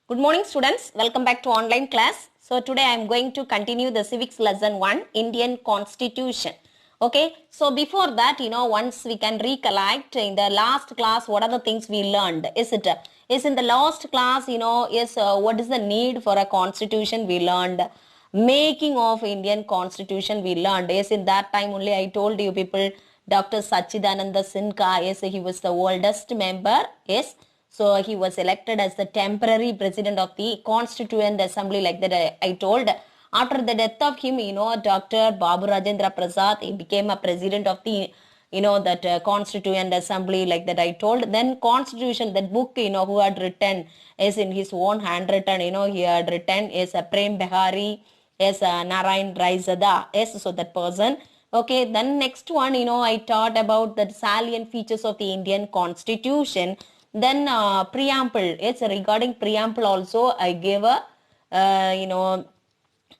Good morning students, welcome back to online class. So today I am going to continue the civics lesson 1, Indian Constitution. Okay, so before that, once we can recollect in the last class, what are the things we learned? Is in the last class, what is the need for a constitution we learned? Making of Indian Constitution we learned. Yes, in that time only I told you people, Dr. Sachidananda Sinha, yes, he was the oldest member, yes. So he was elected as the temporary president of the Constituent Assembly, like that I told. After the death of him, Dr. Babu Rajendra Prasad, he became a president of the, that Constituent Assembly, like that I told. Then Constitution, that book, who had written is in his own handwritten, he had written is a Prem Behari, is a Narayan Raizada, yes, so that person. Okay, then next one, I taught about the salient features of the Indian Constitution. Then preamble, it's regarding preamble also I gave a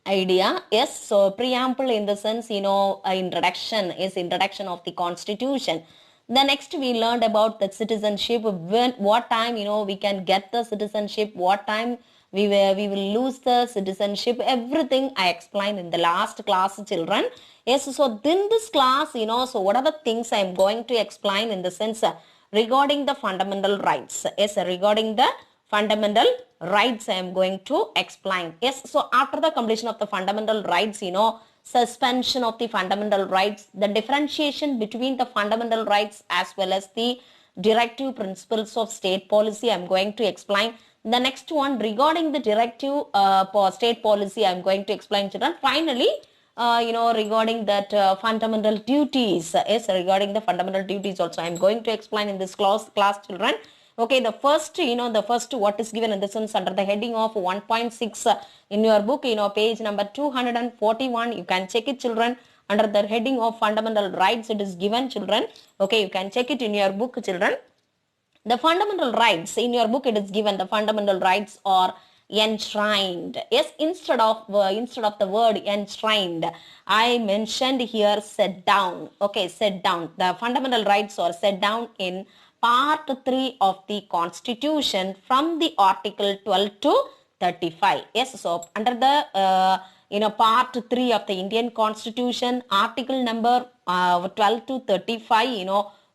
idea. Yes, so preamble in the sense, introduction is introduction of the constitution. The next we learned about the citizenship, when what time we can get the citizenship, what time we will lose the citizenship, everything I explained in the last class, children. Yes, so in this class, so what are the things I am going to explain in the sense regarding the fundamental rights. Yes, regarding the fundamental rights I am going to explain. Yes, so after the completion of the fundamental rights, suspension of the fundamental rights, the differentiation between the fundamental rights as well as the directive principles of state policy I am going to explain. The next one regarding the directive state policy I am going to explain, children. Finally, regarding that fundamental duties, yes, regarding the fundamental duties also I am going to explain in this class, children. Okay, the first, what is given in the sense under the heading of 1.6 in your book, page number 241, you can check it, children. Under the heading of fundamental rights, it is given, children. Okay, you can check it in your book, children. The fundamental rights in your book, it is given the fundamental rights are enshrined. Yes, instead of the word enshrined, I mentioned here set down. Okay, set down. The fundamental rights are set down in part 3 of the Constitution from the article 12 to 35. Yes, so under the part 3 of the Indian Constitution, article number 12 to 35,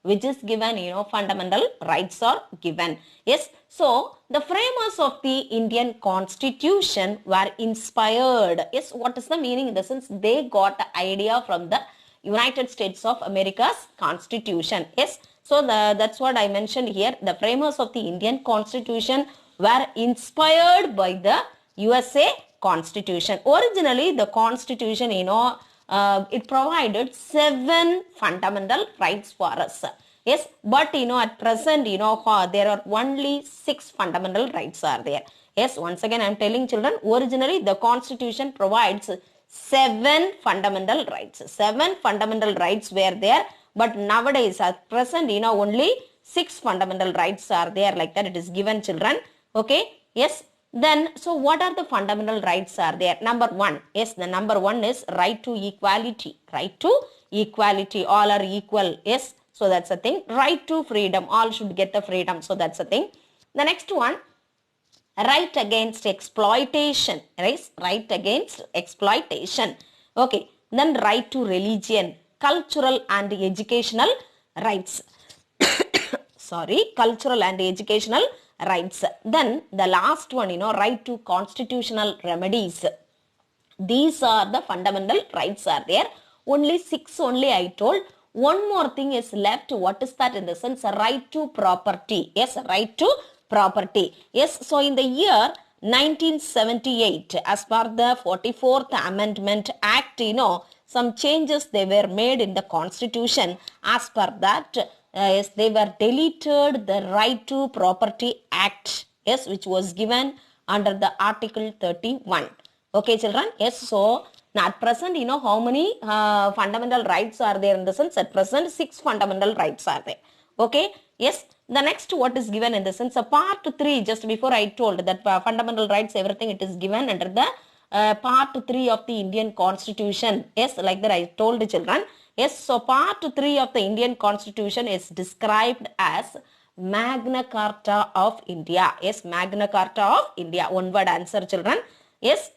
which is given, fundamental rights are given. Yes, so the framers of the Indian Constitution were inspired. Yes, what is the meaning? In the sense they got the idea from the United States of America's Constitution. Yes, so that's what I mentioned here. The framers of the Indian Constitution were inspired by the USA Constitution. Originally, the Constitution, it provided 7 fundamental rights for us. Yes, but at present, there are only 6 fundamental rights are there. Yes, once again I am telling children, originally the Constitution provides 7 fundamental rights. 7 fundamental rights were there, but nowadays at present, only 6 fundamental rights are there, like that it is given, children. Okay, yes. Then, so what are the fundamental rights are there? Number 1, yes, the number 1 is right to equality. Right to equality, all are equal. Yes, so that's a thing. Right to freedom, all should get the freedom. So that's a thing. The next one, right against exploitation. Right against exploitation. Okay, then right to religion, cultural and educational rights. Sorry, cultural and educational rights. Then the last one, right to constitutional remedies. These are the fundamental rights are there. Only 6 only I told. One more thing is left. What is that in the sense? Right to property. Yes, right to property. Yes, so in the year 1978, as per the 44th Amendment Act, some changes they were made in the Constitution. As per that, yes, they were deleted the Right to Property Act, yes, which was given under the Article 31. Okay, children. Yes, so now at present, how many fundamental rights are there in the sense? At present, 6 fundamental rights are there. Okay, yes. The next, what is given in the sense? Part 3, just before I told that fundamental rights, everything it is given under the part 3 of the Indian Constitution. Yes, like that I told the children. Yes, so part 3 of the Indian Constitution is described as Magna Carta of India. Yes, Magna Carta of India. One word answer, children. Yes.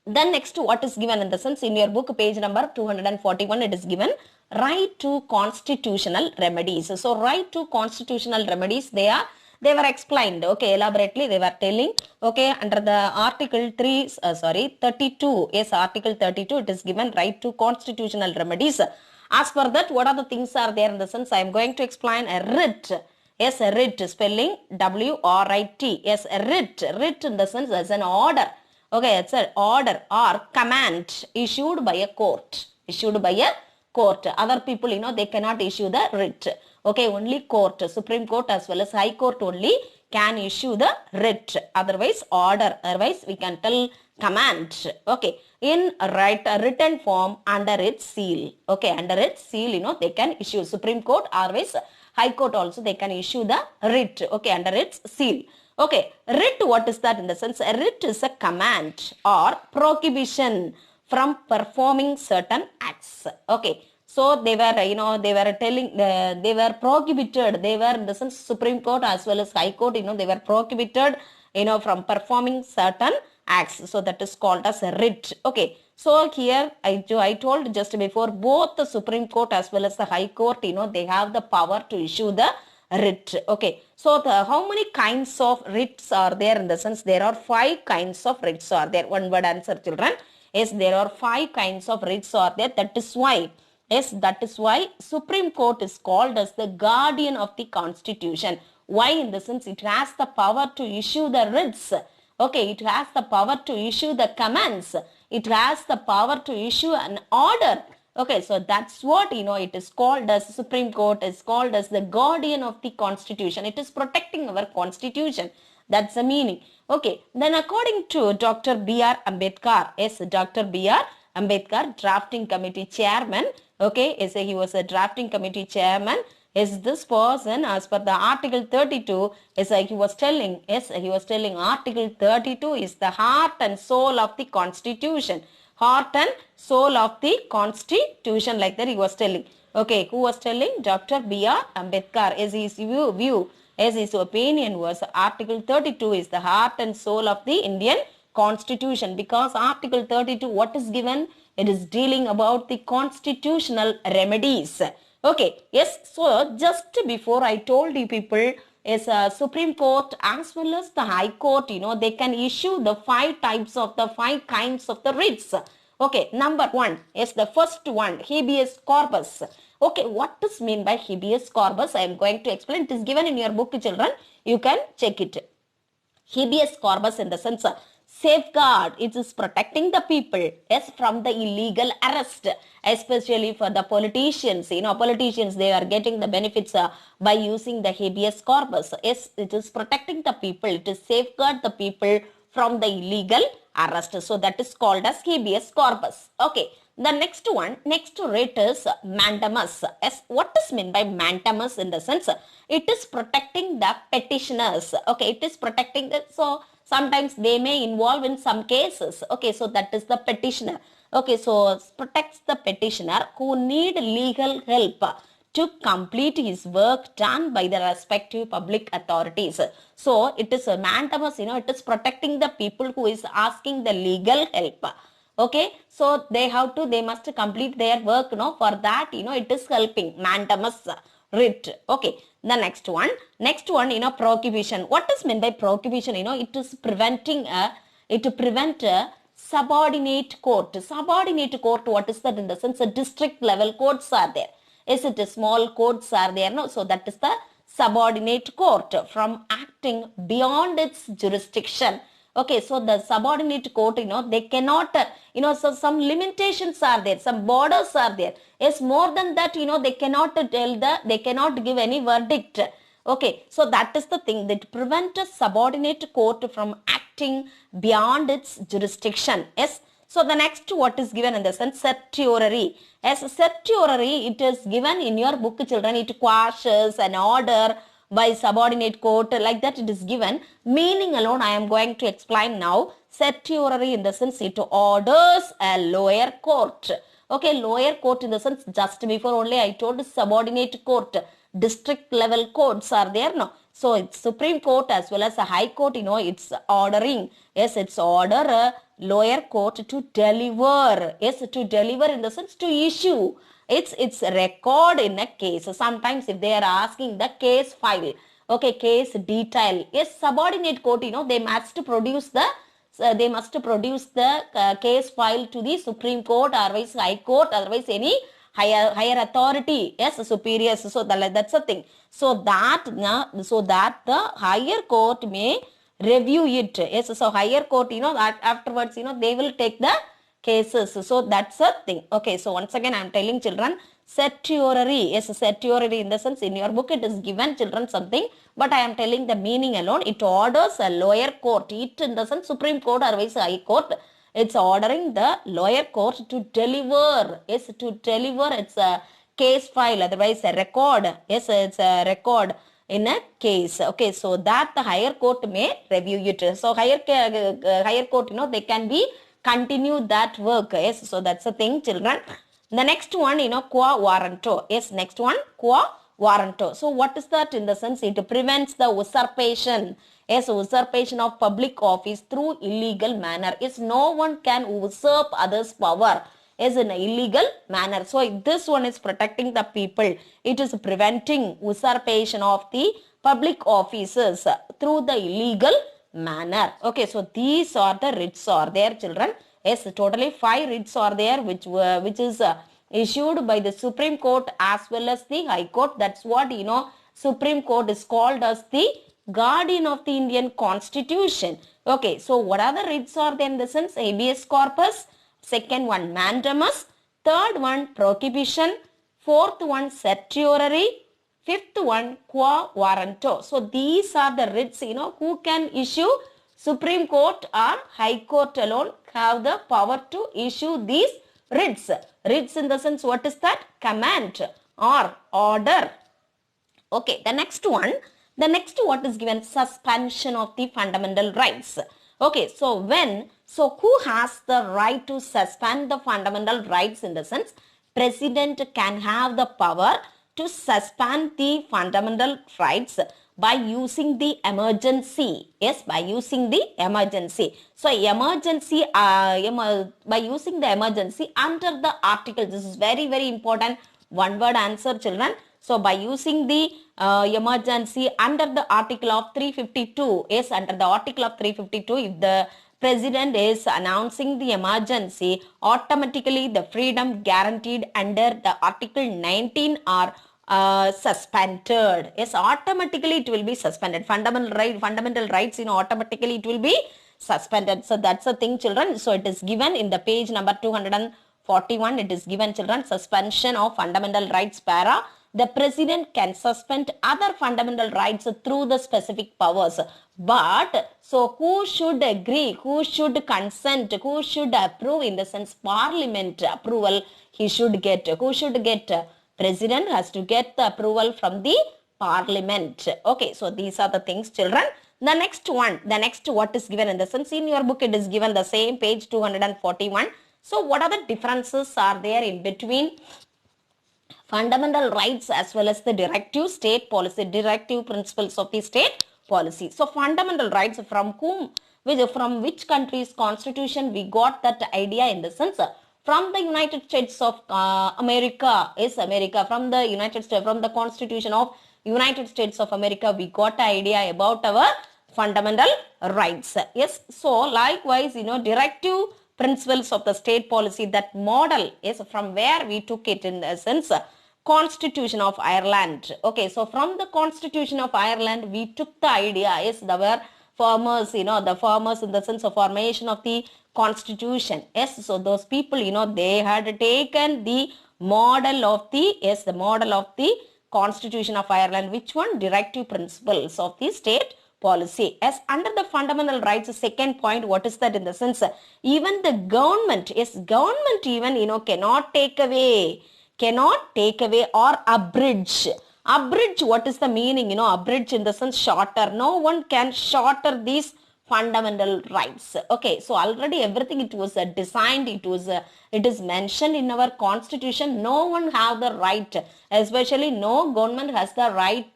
Then next, what is given in the sense in your book, page number 241, it is given right to constitutional remedies. So right to constitutional remedies, they were explained, okay, elaborately they were telling, okay, under the article 32, yes, article 32, it is given right to constitutional remedies. As per that, what are the things are there in the sense, I am going to explain a writ. Yes, a writ, spelling W-R-I-T. Yes, a writ in the sense as an order. Okay, it's an order or command issued by a court. Issued by a court. Other people, they cannot issue the writ. Okay, only court, Supreme Court as well as High Court only can issue the writ. Otherwise, order. Otherwise, we can tell command. Okay, in written form under its seal. Okay, under its seal, they can issue. Supreme Court, always High Court also, they can issue the writ. Okay, under its seal. Okay, writ, what is that in the sense? A writ is a command or prohibition from performing certain acts. Okay, so they were, they were telling, they were prohibited. They were in the sense Supreme Court as well as High Court, they were prohibited, from performing certain acts. So that is called as a writ. Okay, so here I told just before, both the Supreme Court as well as the High Court, they have the power to issue the writ. Okay, so how many kinds of writs are there in the sense? There are 5 kinds of writs are there. One word answer, children. Yes, there are 5 kinds of writs are there. That is why, yes, that is why Supreme Court is called as the guardian of the Constitution. Why? In the sense, it has the power to issue the writs. Okay, it has the power to issue the commands. It has the power to issue an order. Okay, so that's what, it is called as Supreme Court is called as the guardian of the Constitution. It is protecting our Constitution. That's the meaning. Okay, then according to Dr. B.R. Ambedkar, yes, Dr. B.R. Ambedkar, drafting committee chairman. Okay, yes, he was a drafting committee chairman. Is this person, as per the article 32, is he was telling, article 32 is the heart and soul of the Constitution. Heart and soul of the Constitution, like that he was telling. Okay, who was telling? Dr. B.R. Ambedkar. As his view, as his opinion was, article 32 is the heart and soul of the Indian Constitution, because article 32, what is given? It is dealing about the constitutional remedies. Okay, yes, so just before I told you people, is Supreme Court as well as the High Court, they can issue the 5 types of the 5 kinds of the writs. Okay, number 1 is the first one, habeas corpus. Okay, what does mean by habeas corpus? I am going to explain. It is given in your book, children. You can check it. Habeas corpus in the sense, safeguard, it is protecting the people, yes, from the illegal arrest, especially for the politicians. Politicians, they are getting the benefits by using the habeas corpus. Yes, it is protecting the people, it is safeguard the people from the illegal arrest. So that is called as habeas corpus. Okay, the next writ is mandamus. Yes, what is meant by mandamus in the sense? It is protecting the petitioners. Okay, it is protecting the, so sometimes they may involve in some cases. Okay, so that is the petitioner. Okay, so protects the petitioner who need legal help to complete his work done by the respective public authorities. So it is a mandamus, it is protecting the people who is asking the legal help. Okay, so they must complete their work, for that, it is helping, mandamus writ. Okay, the next one, prohibition. What is meant by prohibition? It is preventing to prevent a subordinate court. Subordinate court, what is that in the sense? A district level courts are there. Is it a small courts are there? No, so that is the subordinate court from acting beyond its jurisdiction. Okay, so the subordinate court, they cannot, so some limitations are there, some borders are there. Yes, more than that, they cannot give any verdict. Okay, so that is the thing, that prevent a subordinate court from acting beyond its jurisdiction. Yes, so the next, what is given in the sense, certiorari. As certiorari, it is given in your book, children. It quashes an order by subordinate court, like that it is given. Meaning alone I am going to explain now. Certiorari in the sense, it orders a lower court. Okay, lower court in the sense, just before only I told subordinate court. district level courts are there, no? So it's Supreme Court as well as the High Court, it's ordering, yes, it's order a lower court to deliver, yes, to deliver in the sense to issue. It's record in a case. Sometimes if they are asking the case file, okay, case detail, yes, subordinate court, they must produce the case file to the Supreme Court, otherwise High Court, otherwise any higher authority, yes, superiors. So that's a thing. So that the higher court may review it. Yes, so higher court, afterwards, they will take the cases. So that's a thing. Okay, so once again I am telling children, certiorari. Yes, certiorari in the sense in your book it is given children something, but I am telling the meaning alone. It orders a lower court. It in the sense Supreme Court, otherwise High Court. It's ordering the lower court to deliver. Yes, to deliver its a case file, otherwise a record. Yes, it's a record in a case. Okay, so that the higher court may review it. So higher court, they can be continue that work. Yes, so that's the thing, children. The next one, quo warranto. Yes, next one, quo warranto. So what is that in the sense? It prevents the usurpation. Yes, usurpation of public office through illegal manner. Yes, no one can usurp others' power is in an illegal manner. So this one is protecting the people. It is preventing usurpation of the public offices through the illegal manner. Okay, so these are the writs are there, children. Yes, totally 5 writs are there, which is issued by the Supreme Court as well as the High Court. That's what Supreme Court is called as the guardian of the Indian Constitution. Okay, so what are the writs are there in the sense? Habeas corpus, second one mandamus, third one prohibition, fourth one certiorari, fifth one quo warranto. So these are the writs, who can issue. Supreme Court or High Court alone have the power to issue these writs. Writs in the sense, what is that? Command or order. Okay, the next one, what is given? Suspension of the fundamental rights. Okay, so who has the right to suspend the fundamental rights in the sense? President can have the power to suspend the fundamental rights by using the emergency. Yes, by using the emergency. So emergency, by using the emergency under the article. This is very, very important. One word answer, children. So by using the emergency under the article of 352. Yes, under the article of 352, if the president is announcing the emergency, automatically the freedom guaranteed under the article 19 are suspended. Yes, automatically it will be suspended. Fundamental rights, automatically it will be suspended. So that's the thing, children. So it is given in the page number 241. It is given, children, suspension of fundamental rights para. The president can suspend other fundamental rights through the specific powers. But, so who should agree? Who should consent? Who should approve? In the sense, parliament approval he should get. Who should get? President has to get the approval from the parliament. Okay, so these are the things, children. The next one, what is given in the sense, in your book it is given the same page 241. So what are the differences are there in between fundamental rights as well as the directive state policy, directive principles of the state policy? So fundamental rights, from which country's constitution we got that idea in the sense? From the United States of America, from the United States, from the Constitution of United States of America, we got the idea about our fundamental rights. Yes, so likewise, directive principles of the state policy, that model is from where we took it in the sense, Constitution of Ireland. Okay, so from the Constitution of Ireland, we took the idea, yes, there were farmers, the farmers in the sense of formation of the Constitution. Yes, so those people, they had taken the model of the Constitution of Ireland. Which one? Directive principles of the state policy. As under the fundamental rights, second point, what is that in the sense? Even the government, government even, cannot take away or abridge. Abridge, what is the meaning? Abridge in the sense shorter. No one can shorter these fundamental rights. Okay, so already everything it was designed, it is mentioned in our constitution. No one have the right, especially no government has the right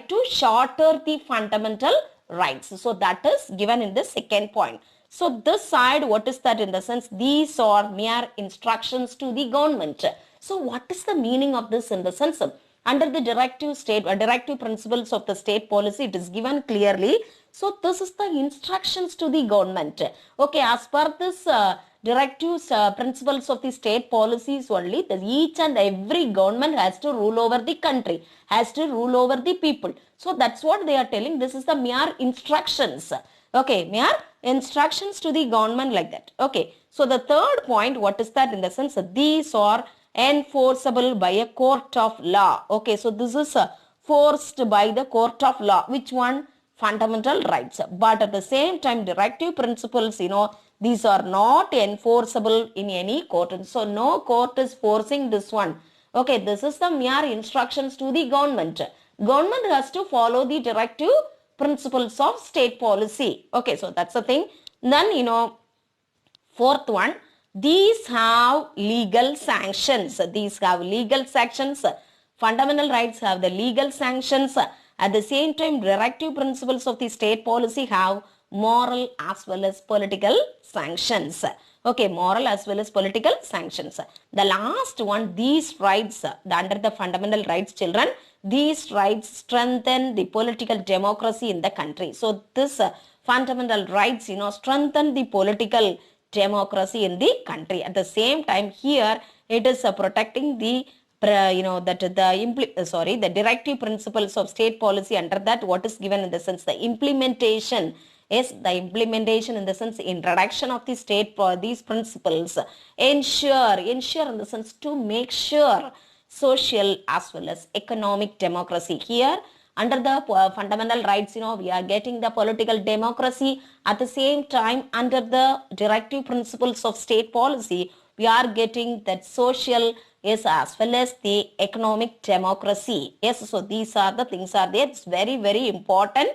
to shorter the fundamental rights. So that is given in the second point. So this side, what is that? In the sense, these are mere instructions to the government. So what is the meaning of this? In the sense, under the directive principles of the state policy, it is given clearly. So this is the instructions to the government. Okay, as per this directives principles of the state policies only, each and every government has to rule over the country, has to rule over the people. So that's what they are telling. This is the mere instructions. Okay, mere instructions to the government, like that. Okay, so the third point, what is that? In the sense, these are enforceable by a court of law. Okay, so this is forced by the court of law. Which one? Fundamental rights. But at the same time, directive principles, these are not enforceable in any court. So no court is forcing this one. Okay, this is the mere instructions to the government. Government has to follow the directive principles of state policy. Okay, so that's the thing. Then, fourth one, these have legal sanctions. These have legal sanctions. Fundamental rights have the legal sanctions. At the same time, directive principles of the state policy have moral as well as political sanctions. Okay, moral as well as political sanctions. The last one, these rights, under the fundamental rights, children, these rights strengthen the political democracy in the country. So this fundamental rights, strengthen the political democracy in the country. At the same time, here it is protecting the the directive principles of state policy. Under that, what is given in the sense, the implementation is the implementation in the sense, introduction of the state these principles ensure in the sense to make sure social as well as economic democracy. Here under the fundamental rights, we are getting the political democracy. At the same time, under the directive principles of state policy, we are getting that social as well as the economic democracy. Yes, so these are the things are there. It's very, very important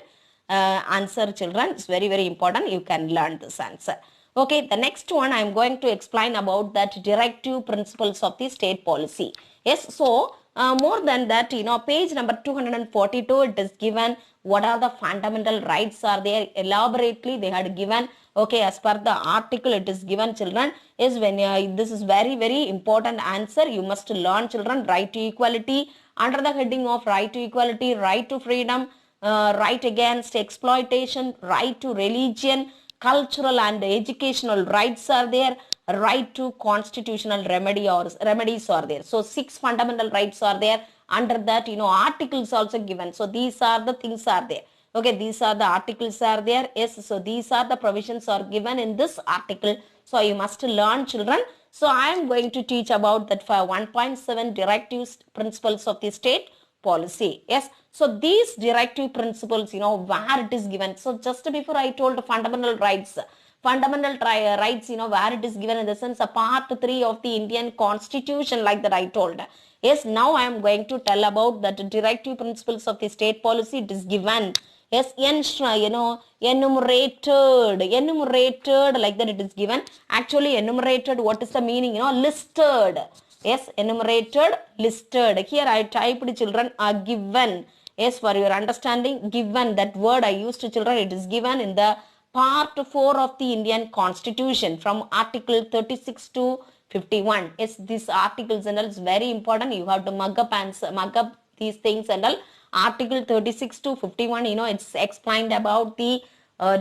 answer, children. It's very, very important. You can learn this answer. Okay, the next one I am going to explain about that directive principles of the state policy. Yes, so more than that, page number 242, it is given what are the fundamental rights are there. Elaborately, they had given. Okay, as per the article, it is given, children, is when this is very, very important answer. You must learn, children. Right to equality. Under the heading of right to equality, right to freedom, right against exploitation, right to religion, cultural and educational rights are there, right to constitutional remedies are there. So 6 fundamental rights are there. Under that, articles also given. So these are the things are there. Okay, these are the articles are there. Yes, so these are the provisions are given in this article. So you must learn, children. So I am going to teach about that for 1.7 directives principles of the state policy. Yes, so these directive principles, where it is given. So just before I told fundamental rights, rights, where it is given in the sense of part 3 of the Indian constitution, like that I told. Yes, now I am going to tell about that directive principles of the state policy. It is given. Yes, enumerated, like that it is given. Actually, enumerated, what is the meaning? Listed. Yes, enumerated, listed. Here I typed, children, are given. Yes, for your understanding, given, that word I used to, children, it is given in the part 4 of the Indian constitution from article 36 to 51. Yes, these articles and all is very important. You have to mug up these things and all. Article 36 to 51, it's explained about the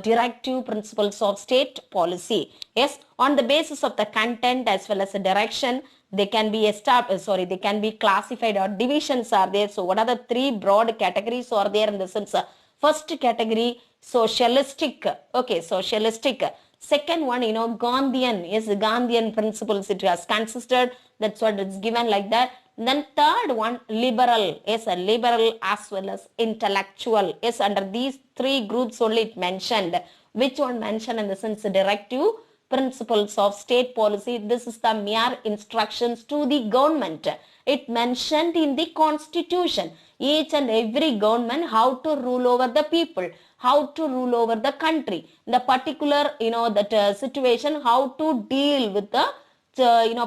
directive principles of state policy. Yes, on the basis of the content as well as the direction, they can be they can be classified, or divisions are there. So what are the 3 broad categories are there in the sense? First category, socialistic. Okay, socialistic. Second one, Gandhian. Yes, Gandhian principles it has consisted. That's what it's given like that. Then third one, liberal. Yes, a liberal as well as intellectual. Yes, under these 3 groups only it mentioned. Which one mentioned in the sense directive principles of state policy? This is the mere instructions to the government. It mentioned in the constitution. each and every government how to rule over the people, how to rule over the country, in the particular, that situation, how to deal with the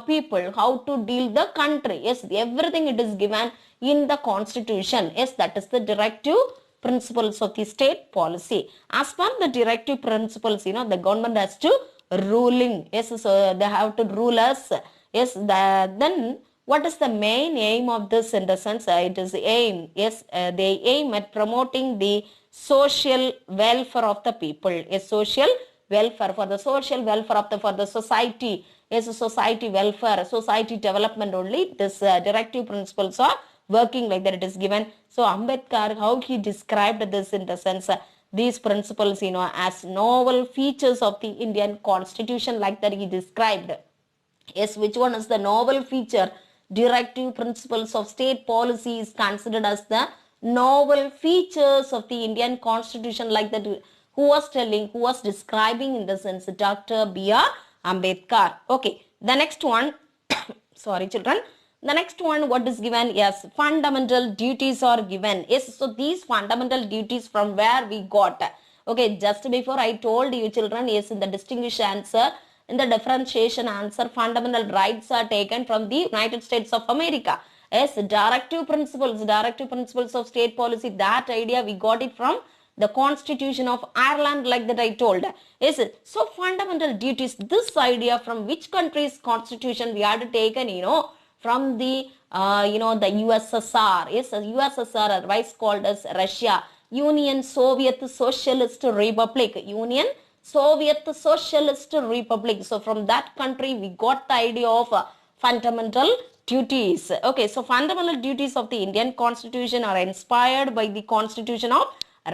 people, how to deal the country. Yes, everything it is given in the constitution. Yes, that is the directive principles of the state policy. As per the directive principles, the government has to ruling. Yes, so they have to rule us. Yes, then what is the main aim of this? In the sense, it is aim. Yes, they aim at promoting the social welfare of the people. Yes, social welfare, for the social welfare of for the society. Yes, society welfare, society development only. This directive principles are working like that. It is given. So Ambedkar, how he described this in the sense, these principles, as novel features of the Indian constitution, like that he described. Yes, which one is the novel feature? Directive principles of state policy is considered as the novel features of the Indian constitution, like that. Who was telling, who was describing in the sense? Dr. B.R. Ambedkar. Okay, the next one, sorry children, the next one, what is given? Yes, fundamental duties are given. Yes, so these fundamental duties from where we got. Okay, just before I told you children, yes, in the distinguished answer, in the differentiation answer, fundamental rights are taken from the United States of America. Yes, directive principles of state policy, that idea we got it from the Constitution of Ireland, like that I told. Yes, so fundamental duties, this idea from which country's constitution we had taken, from the, the USSR. Yes, USSR, otherwise called as Russia, Union Soviet Socialist Republic, Union Soviet Socialist Republic. So from that country we got the idea of fundamental duties. Okay, so fundamental duties of the Indian constitution are inspired by the constitution of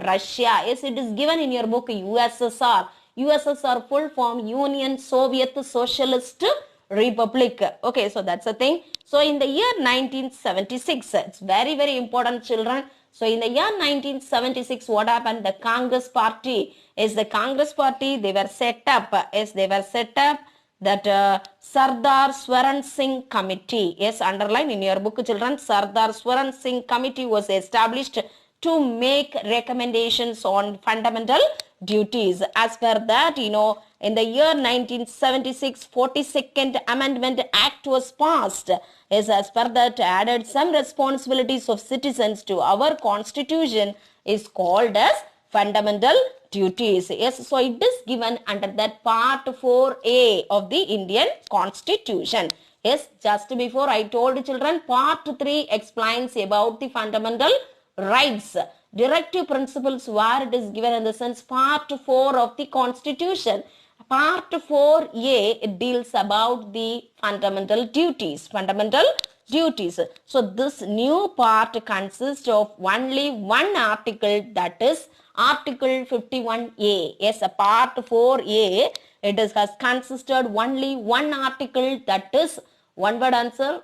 Russia. Yes, it is given in your book, USSR. USSR full form, Union Soviet Socialist Republic. Okay, so that's the thing. So in the year 1976, it's very, very important children. So in the year 1976, what happened? The Congress Party, is the Congress Party, they were set up, yes, they were set up that Sardar Swaran Singh Committee. Yes, underline in your book children, Sardar Swaran Singh Committee was established to make recommendations on fundamental duties. As per that, in the year 1976, 42nd Amendment Act was passed. Yes, as per that, added some responsibilities of citizens to our constitution, is called as fundamental duties. Yes, so it is given under that part 4A of the Indian constitution. Yes, just before I told children, part 3 explains about the fundamental rights, directive principles, where it is given in the sense part 4 of the constitution. Part 4A, it deals about the fundamental duties. So this new part consists of only one article, that is Article 51A. Yes, a part 4A, has consisted only one article, that is one word answer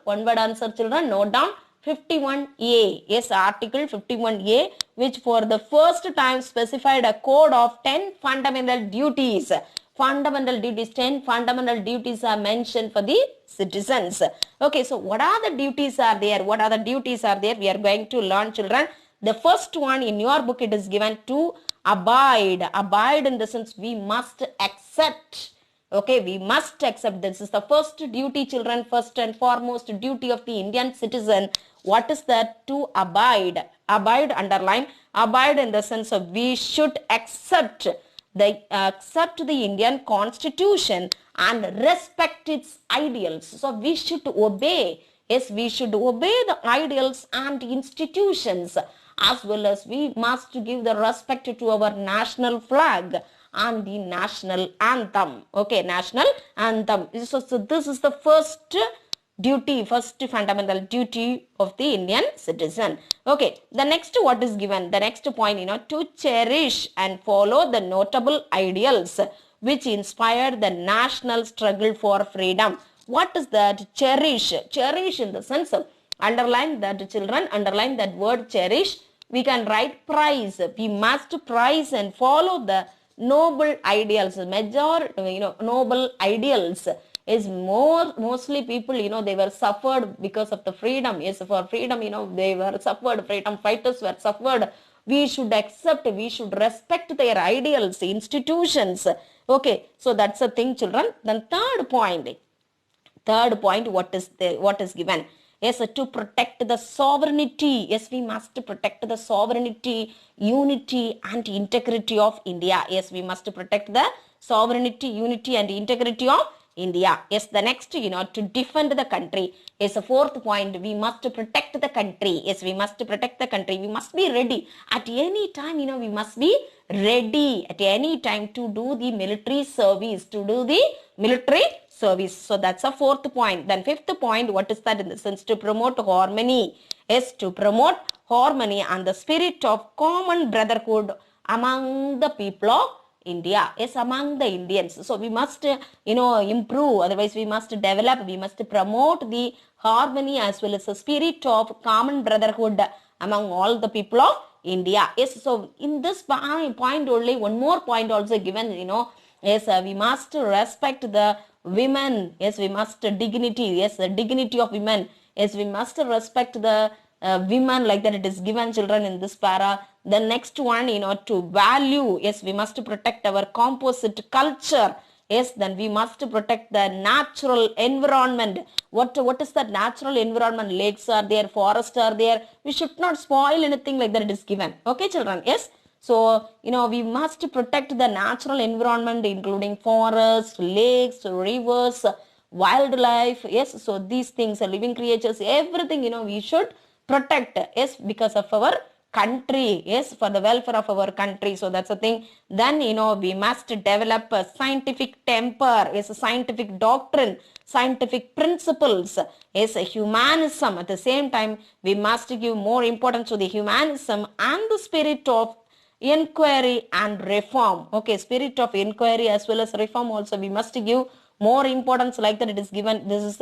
children, note down, 51A. Yes, Article 51A, which for the first time specified a code of 10 fundamental duties. 10 fundamental duties are mentioned for the citizens. Okay, so what are the duties are there? We are going to learn children. The first one in your book, it is given to abide. Abide in the sense we must accept. Okay, we must accept. This is the first duty children, first and foremost duty of the Indian citizen. What is that? To abide. Abide, underline. Abide in the sense of we should accept the Indian constitution and respect its ideals. So we should obey. Yes, we should obey the ideals and institutions, as well as we must give the respect to our national flag and the national anthem. Okay, national anthem. So this is the first duty, first fundamental duty of the Indian citizen. Okay, the next what is given? The next point, to cherish and follow the notable ideals which inspired the national struggle for freedom. What is that? Cherish. Cherish in the sense of, underline that children, underline that word cherish. We can write prize. We must prize and follow the noble ideals, noble ideals is mostly people, they were suffered because of the freedom. Yes, for freedom, they were suffered, freedom fighters were suffered. We should accept, we should respect their ideals, institutions. Okay, so that's a thing, children. Then third point, what is given? Yes, to protect the sovereignty. Yes, we must protect the sovereignty, unity and integrity of India. Yes, we must protect the sovereignty, unity and integrity of India. Yes, the next, to defend the country. Yes, the fourth point, we must protect the country. Yes, we must protect the country. We must be ready at any time, we must be ready at any time to do the military service, So that's a fourth point. Then fifth point, what is that? In the sense, to promote harmony. Yes, to promote harmony and the spirit of common brotherhood among the people of India. Yes, among the Indians. So we must, improve. Otherwise, we must develop. We must promote the harmony as well as the spirit of common brotherhood among all the people of India. Yes, so in this point only, one more point also given, yes, we must respect the women. Yes, we must dignity. Yes, the dignity of women. Yes, we must respect the women, like that it is given, children, in this para. The next one, to value. Yes, we must protect our composite culture. Yes, then we must protect the natural environment. What is that natural environment? Lakes are there, forests are there. We should not spoil anything, like that it is given. Okay, children. Yes. So, we must protect the natural environment, including forests, lakes, rivers, wildlife. Yes, so these things, living creatures, everything, we should protect. Yes, because of our country. Yes, for the welfare of our country. So that's the thing. Then, we must develop a scientific temper. Yes, a scientific doctrine, scientific principles. Yes, a humanism. At the same time, we must give more importance to the humanism and the spirit of inquiry and reform. Okay, spirit of inquiry as well as reform also we must give more importance, like that it is given. This is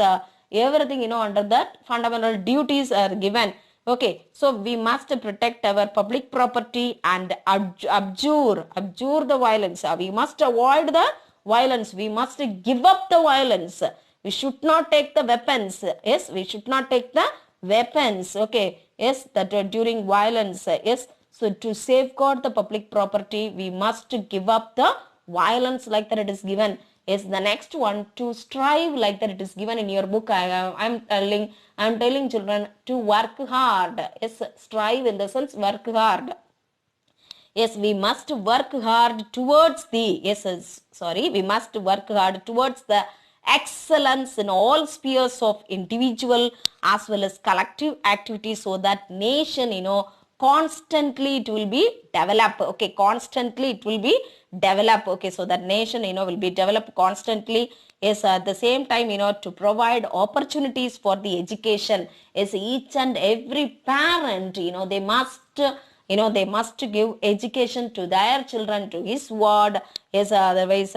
everything, under that fundamental duties are given. Okay, so we must protect our public property and abjure the violence. We must avoid the violence. We must give up the violence. We should not take the weapons. Yes, we should not take the weapons. Okay, yes, that during violence. Yes, so to safeguard the public property, we must give up the violence, like that it is given. Yes, the next one, to strive, like that it is given in your book. I'm telling children to work hard. Yes, strive in the sense work hard. Yes, we must work hard towards the, we must work hard towards the excellence in all spheres of individual as well as collective activities, so that nation, constantly it will be developed. Okay, constantly it will be developed. Okay, so that nation, will be developed constantly. Yes, at the same time, to provide opportunities for the education. Yes, each and every parent, they must give education to their children, to his ward. Yes, otherwise,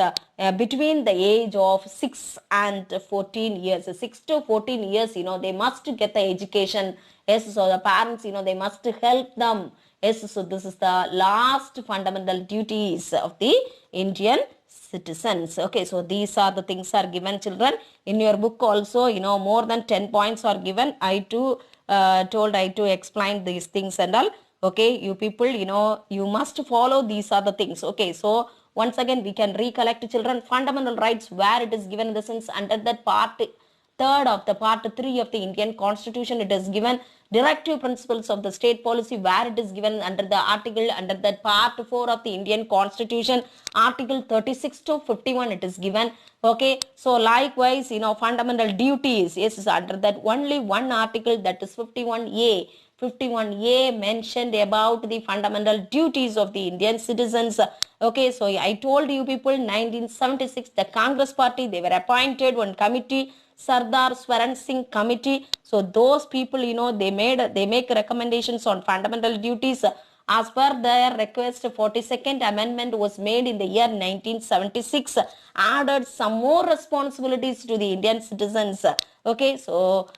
between the age of 6 and 14 years, 6 to 14 years, they must get the education. Yes, so the parents, they must help them. Yes, so this is the last fundamental duties of the Indian citizens. Okay, so these are the things are given, children. In your book also, more than 10 points are given. I too told I to explain these things and all. Okay, you people, you must follow. These are the things. Okay, so once again, we can recollect, children, fundamental rights, where it is given in the sense under that part 3rd of the part 3 of the Indian Constitution. It is given directive principles of the state policy, where it is given under the article, under that part 4 of the Indian Constitution, article 36 to 51 it is given. Okay, so likewise, fundamental duties, yes, under that only one article, that is 51A. 51A mentioned about the fundamental duties of the Indian citizens. Okay, so I told you people, 1976, the Congress party, they were appointed one committee, Sardar Swaran Singh committee. So those people, they make recommendations on fundamental duties. As per their request, 42nd amendment was made in the year 1976, added some more responsibilities to the Indian citizens. Okay, so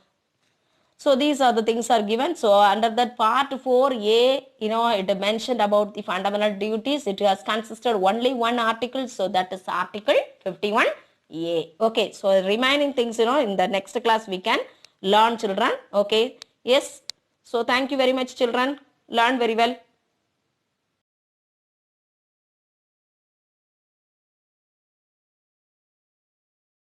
these are the things are given. So under that part 4A, it mentioned about the fundamental duties. It has consisted only one article. So that is article 51. A. Okay, so remaining things, in the next class we can learn, children. Okay, yes. So thank you very much, children. Learn very well.